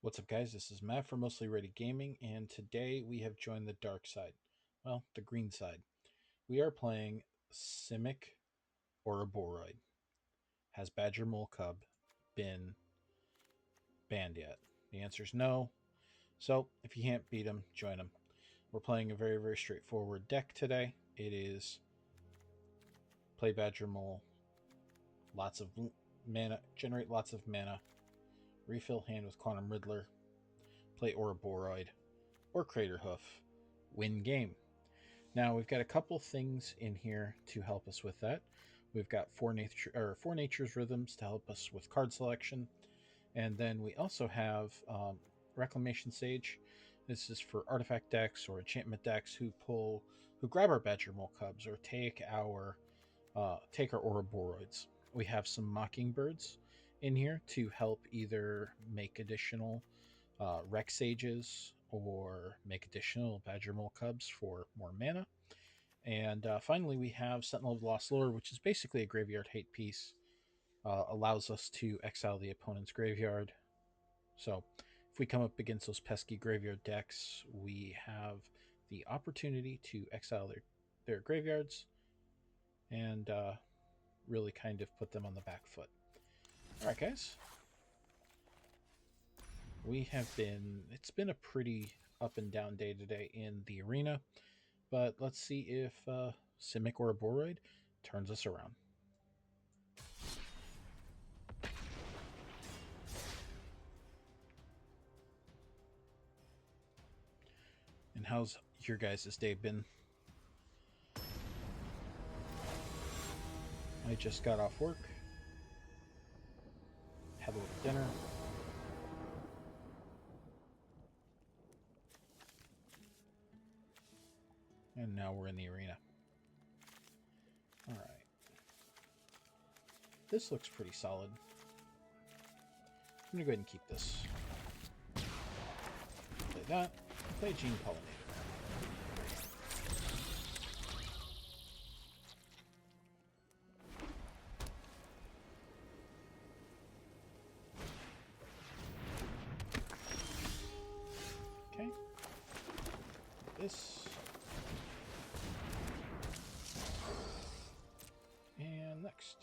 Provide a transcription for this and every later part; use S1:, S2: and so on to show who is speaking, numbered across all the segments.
S1: What's up, guys? This is Matt from Mostly Ready Gaming, and today we have joined the dark side. Well, the green side. We are playing Simic Ouroboroid. Has Badger Mole Cub been banned yet? The answer is no. So, if you can't beat him, join him. We're playing a very straightforward deck today. It is play Badger Mole, lots of mana, generate lots of mana, refill hand with Quantum Riddler, play Ouroboroid, or Crater Hoof, win game. Now we've got a couple things in here to help us with that. We've got four nature's rhythms to help us with card selection, and then we also have Reclamation Sage. This is for artifact decks or enchantment decks who grab our Badger Mole Cubs or take our Ouroboroids. We have some Mockingbirds in here to help either make additional Rec Sages or make additional Badger Mole Cubs for more mana. And finally, we have Sentinel of the Lost Lore, which is basically a graveyard hate piece. Allows us to exile the opponent's graveyard. So if we come up against those pesky graveyard decks, we have the opportunity to exile their graveyards and really kind of put them on the back foot. All right, guys. It's been a pretty up and down day today in the arena, but let's see if Simic Ouroboroid turns us around. And how's your guys' day been? I just got off work, had a little dinner, and now we're in the arena. All right. This looks pretty solid. I'm going to go ahead and keep this. Play that. Play Gene Pollinator. Okay. This. And next.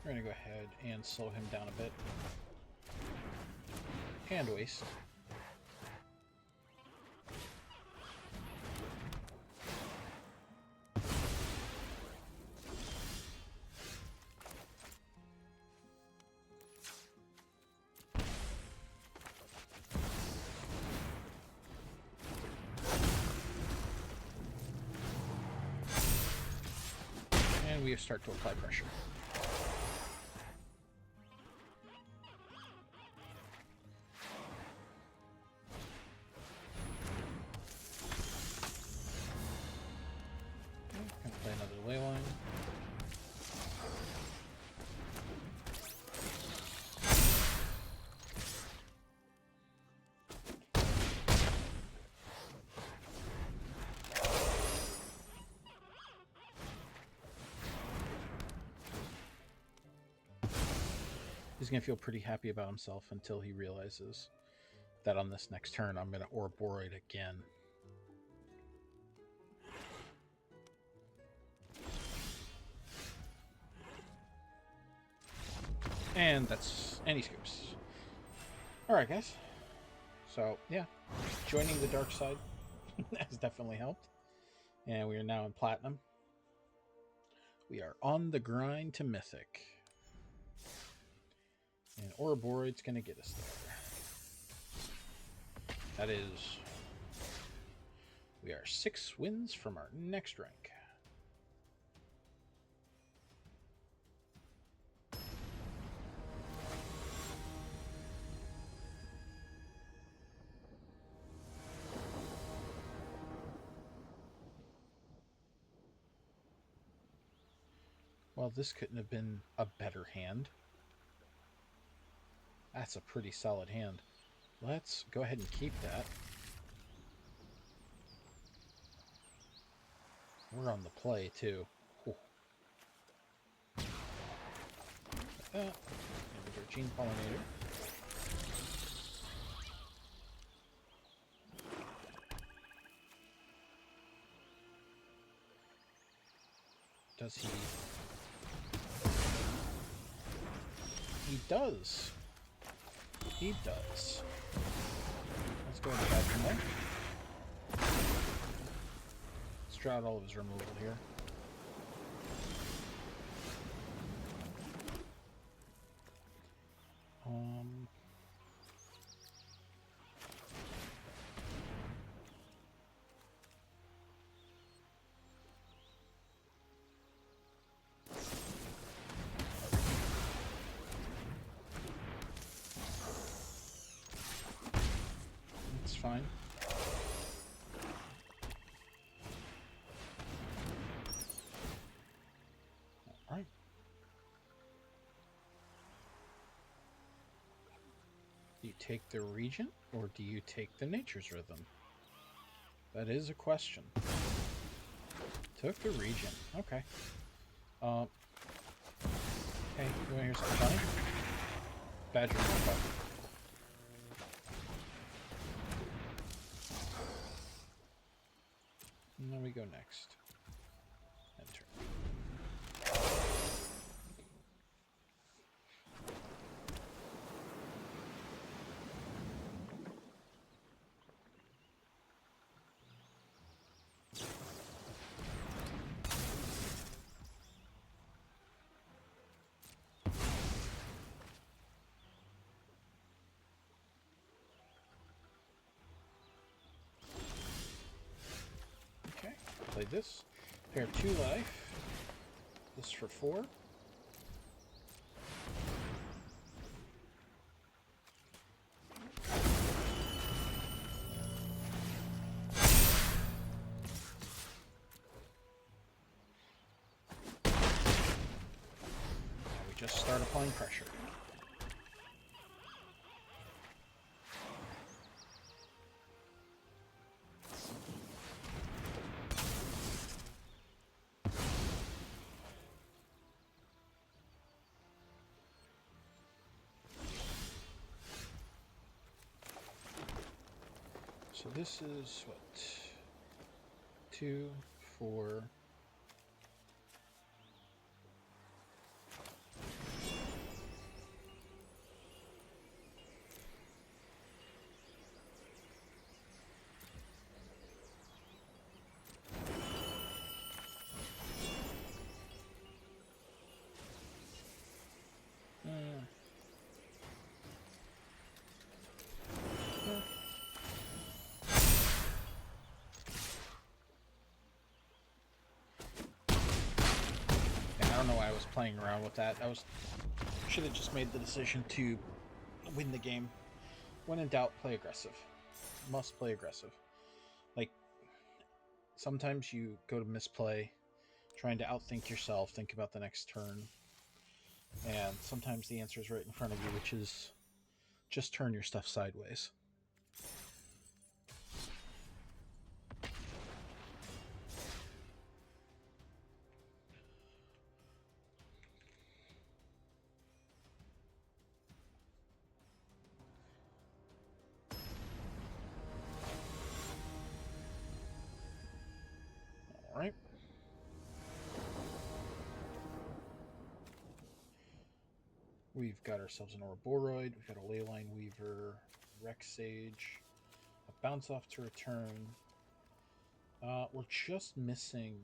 S1: We're going to go ahead and slow him down a bit. Hand waste. And we start to apply pressure. Play another ley line. He's going to feel pretty happy about himself until he realizes that on this next turn I'm going to Ouroboroid again. And he scoops. Alright, guys. So, yeah. Joining the dark side has definitely helped. And we are now in Platinum. We are on the grind to Mythic. And Ouroboroid's going to get us there. That is... We are 6 wins from our next rank. Well, this couldn't have been a better hand. That's a pretty solid hand. Let's go ahead and keep that. We're on the play, too. And our Gene Pollinator. Does he? He does. He does. Let's go ahead and back him there. Let's draw out all of his removal here. It's fine. All right. Do you take the Regent or do you take the Nature's Rhythm? That is a question. Took the Regent. Okay. Hey, you want to hear something funny? Badger Morpho. And then we go next. Enter. Okay, play this. Pair 2 life. This for 4. Now we just start applying pressure. So this is what? 2, 4. I don't know why I was playing around with that. Should have just made the decision to win the game. When in doubt, play aggressive. Must play aggressive. Like, sometimes you go to misplay, trying to outthink yourself, think about the next turn. And sometimes the answer is right in front of you, which is just turn your stuff sideways. Alright. We've got ourselves an Ouroboroid, we've got a Leyline Weaver, Rex Sage, a Bounce Off to return. We're just missing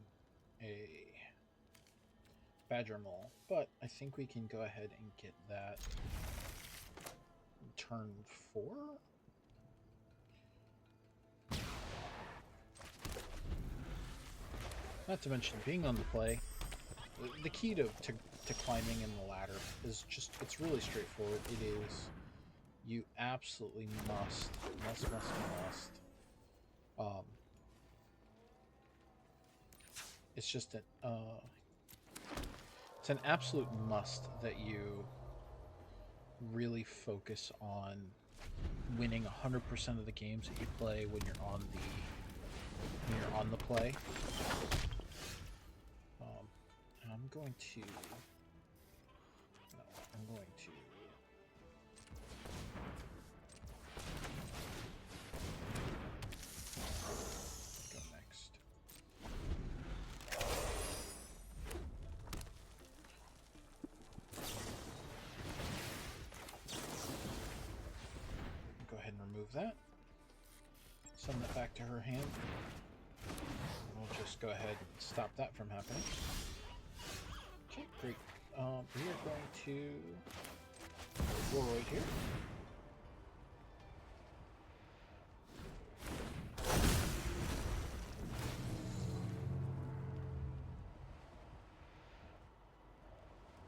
S1: a Badger Mole, but I think we can go ahead and get that turn 4? Not to mention being on the play. The key to climbing in the ladder is just, it's really straightforward. It is, you absolutely must. It's just it's an absolute must that you really focus on winning 100% of the games that you play when you're on the play. I'm going to. No, I'm going to. Go next. Go ahead and remove that. Send that back to her hand. We'll just go ahead and stop that from happening. Okay, great. We are going to Ouroboroid here.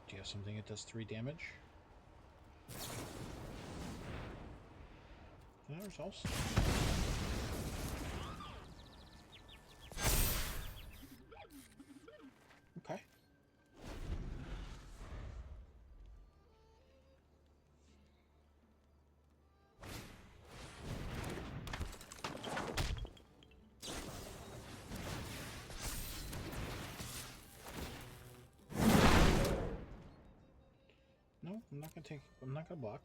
S1: Do you have something that does 3 damage? There's also. Okay. No, I'm not gonna block.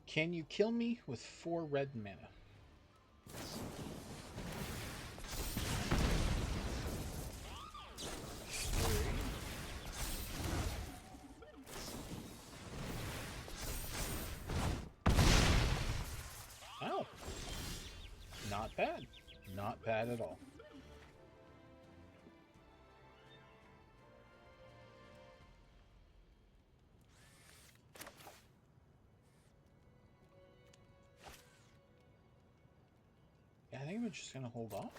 S1: Can you kill me with 4 red mana? Ow! Not bad. Not bad at all. Yeah, I think I'm just gonna hold off.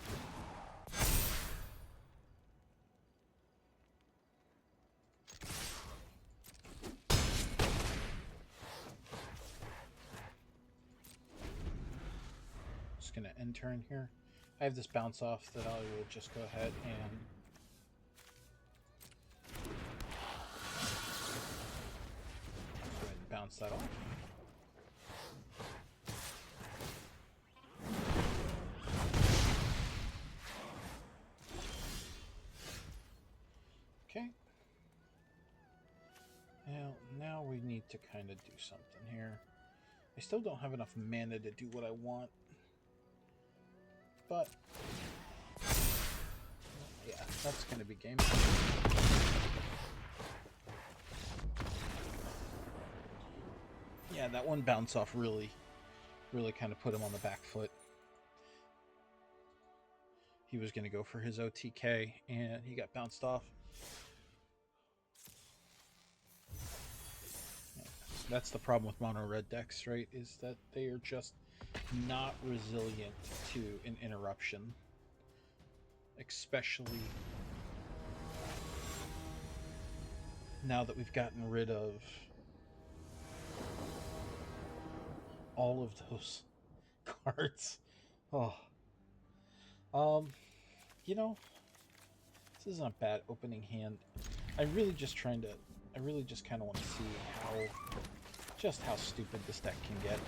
S1: Just gonna end turn here. I have this bounce off that I will just go ahead and bounce that off. Okay. Now we need to kind of do something here. I still don't have enough mana to do what I want. But yeah, that's going to be game. Yeah, that one bounce off really kind of put him on the back foot. He was going to go for his OTK, and he got bounced off. Yeah, that's the problem with mono red decks, right? Is that they are just not resilient to an interruption. Especially now that we've gotten rid of all of those cards. Oh. You know, this isn't a bad opening hand. I really just kind of want to see how stupid this deck can get.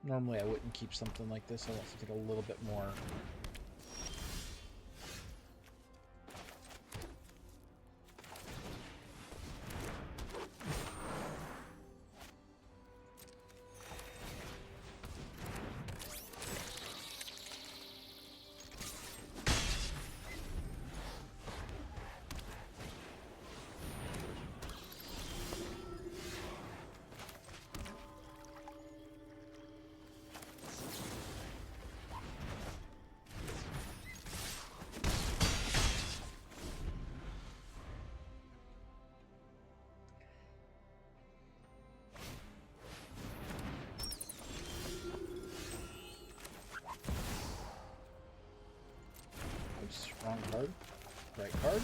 S1: Normally I wouldn't keep something like this. I want something a little bit more. Wrong card. Right card.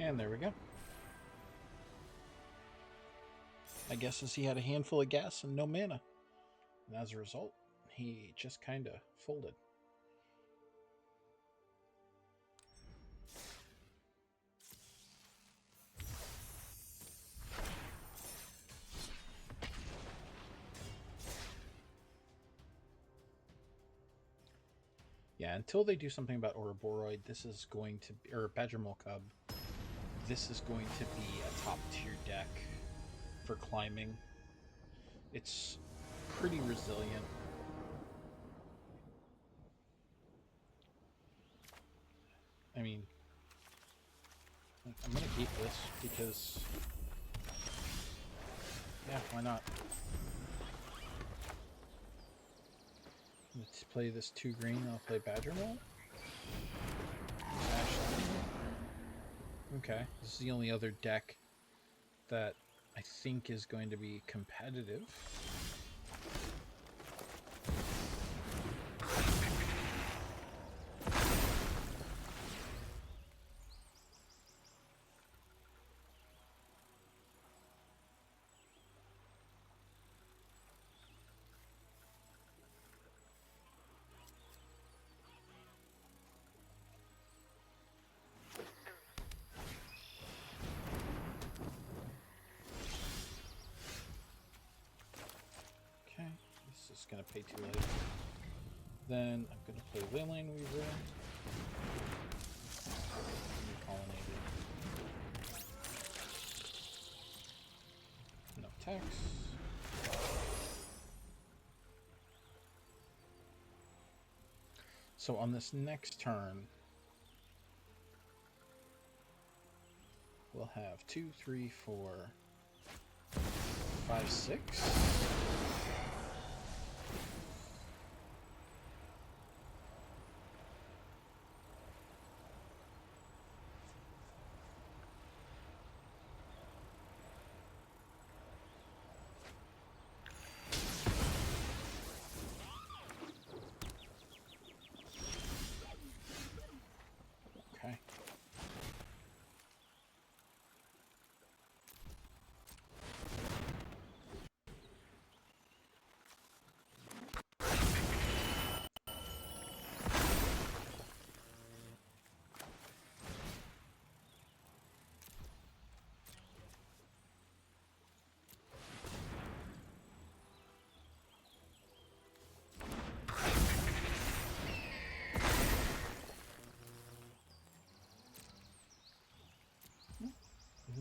S1: And there we go. I guess as he had a handful of gas and no mana. And as a result, he just kind of folded. Yeah, until they do something about Ouroboroid, this is going to be, or Badger Mole Cub, this is going to be a top tier deck for climbing. It's pretty resilient. I mean, I'm going to keep this because, yeah, why not? Let's play this 2 green, I'll play Badger Mole. Okay, this is the only other deck that I think is going to be competitive. Okay, this is going to pay 2 life. Then I'm going to play Leyline Weaver. Pollinated. No tax. So on this next turn, we'll have 2, 3, 4, 5, 6. Okay.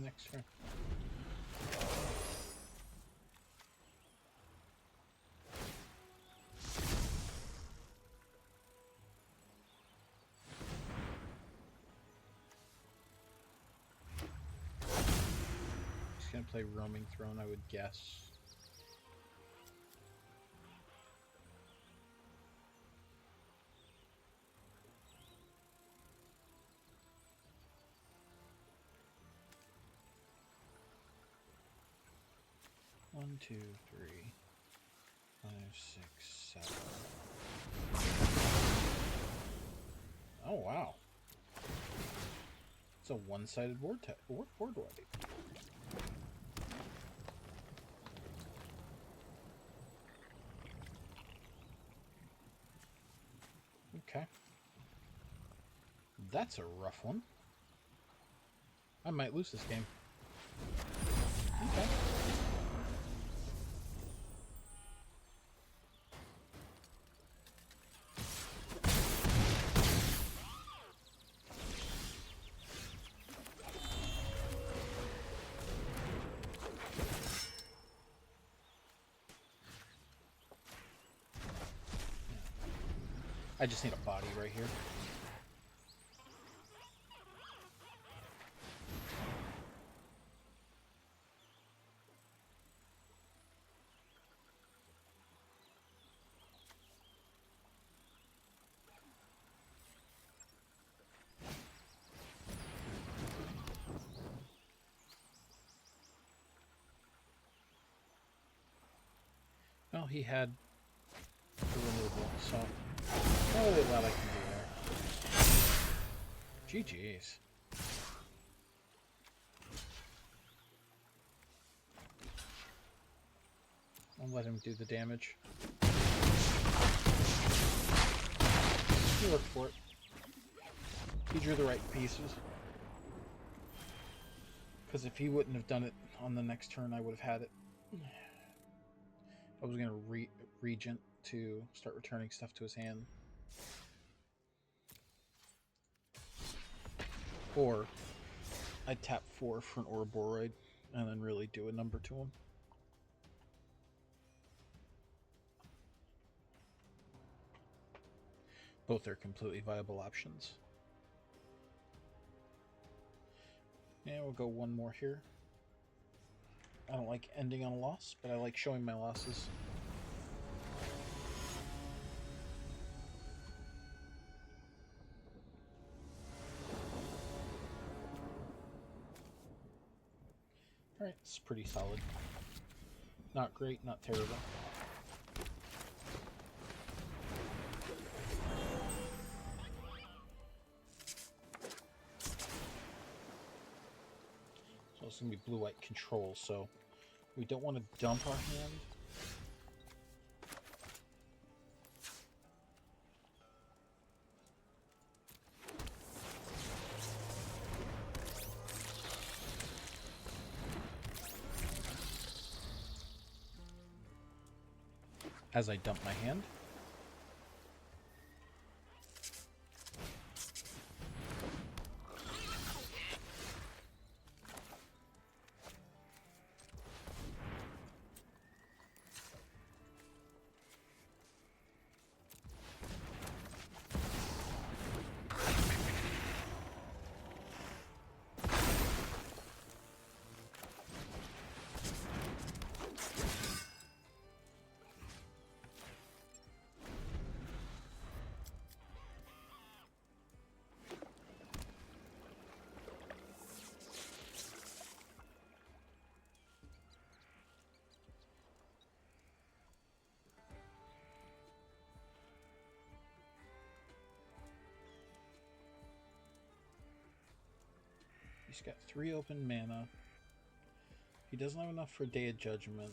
S1: Next turn. He's gonna play Roaming Throne, I would guess. One, 2, 3, 5, 6, 7. Oh wow! It's a one-sided board wipe. Okay. That's a rough one. I might lose this game. Okay. I just need a body right here. Well, he had the removal, so probably a lot I can do there. GG's. I'll let him do the damage. He worked for it. He drew the right pieces. Because if he wouldn't have done it on the next turn, I would have had it. I was going to regent to start returning stuff to his hand. Or I'd tap 4 for an Ouroboroid and then really do a number to him. Both are completely viable options. And we'll go one more here. I don't like ending on a loss, but I like showing my losses. Alright, it's pretty solid. Not great, not terrible. So it's going to be blue-white control, so we don't want to dump our hand. As I dump my hand. He's got 3 open mana. He doesn't have enough for Day of Judgment.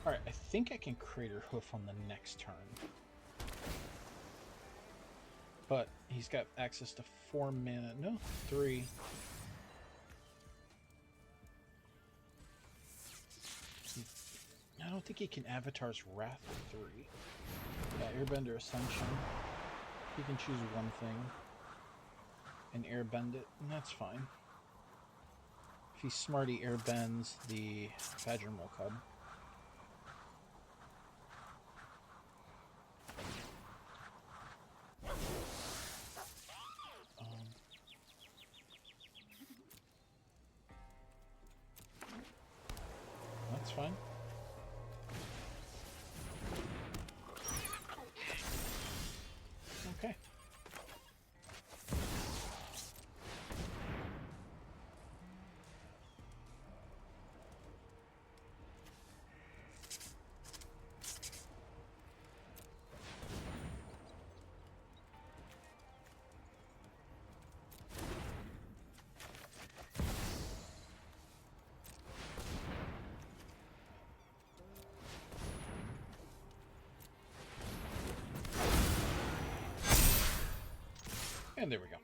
S1: Alright, I think I can Crater Hoof on the next turn. But he's got access to 4 mana. No, 3. I don't think he can Avatar's Wrath for 3. Yeah, Airbender Ascension. He can choose one thing and airbend it, and that's fine. If he's smart, he airbends the Badger Cub. That's fine. Okay. And there we go.